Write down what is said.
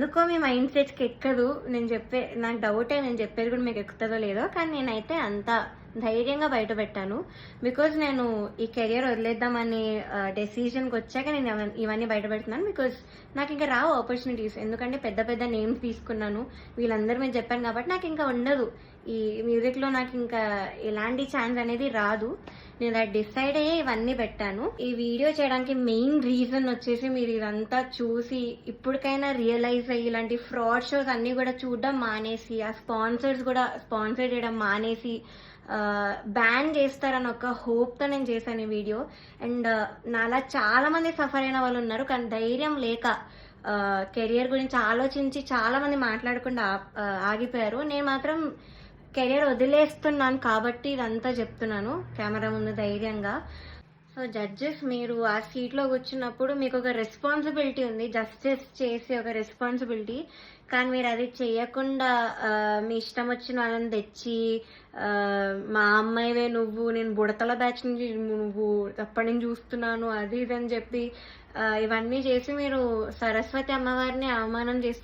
ఎందుకో మీ మైండ్ సెట్కి ఎక్కదు. నాకు డౌటే, నేను చెప్పేది కూడా మీకు ఎక్కుతుందో లేదో. కానీ నేనైతే అంత ధైర్యంగా బయట పెట్టాను. బికాజ్ నేను ఈ కెరియర్ వదిలేద్దామని డెసిషన్కి వచ్చాక నేను ఇవన్నీ బయట పెడుతున్నాను. బికాజ్ నాకు ఇంకా రావు ఆపర్చునిటీస్. ఎందుకంటే పెద్ద పెద్ద నేమ్స్ తీసుకున్నాను, వీళ్ళందరూ మీరు చెప్పాను కాబట్టి నాకు ఇంకా ఉండదు. ఈ మ్యూజిక్లో నాకు ఇంకా ఎలాంటి ఛాన్స్ అనేది రాదు. నేను అది డిసైడ్ అయ్యే ఇవన్నీ పెట్టాను. ఈ వీడియో చేయడానికి మెయిన్ రీజన్ వచ్చేసి మీరు ఇదంతా చూసి ఇప్పటికైనా రియలైజ్ అయ్యి ఇలాంటి ఫ్రాడ్ షోస్ అన్ని కూడా చూడడం మానేసి, ఆ స్పాన్సర్స్ కూడా స్పాన్సర్ చేయడం మానేసి బ్యాన్ చేస్తారని ఒక హోప్తో నేను చేశాను ఈ వీడియో. అండ్ నాలా చాలా మంది సఫర్ అయిన వాళ్ళు ఉన్నారు, కానీ ధైర్యం లేక కెరియర్ గురించి ఆలోచించి చాలా మంది మాట్లాడకుండా ఆగిపోయారు. నేను మాత్రం కెరియర్ వదిలేస్తున్నాను కాబట్టి ఇదంతా చెప్తున్నాను కెమెరా ముందు ధైర్యంగా. సో జడ్జెస్, మీరు ఆ సీట్లో కూర్చున్నప్పుడు మీకు ఒక రెస్పాన్సిబిలిటీ ఉంది, జస్టిస్ చేసే ఒక రెస్పాన్సిబిలిటీ. కానీ మీరు అది చేయకుండా మీ ఇష్టం వచ్చిన వాళ్ళని తెచ్చి మా అమ్మాయివే నువ్వు, నేను బుడతల బ్యాచ్ నుంచి నువ్వు అప్పటి నుంచి చూస్తున్నాను అది ఇది అని చెప్పి ఇవన్నీ చేసి మీరు సరస్వతి అమ్మవారిని అవమానం చేస్తున్నారు.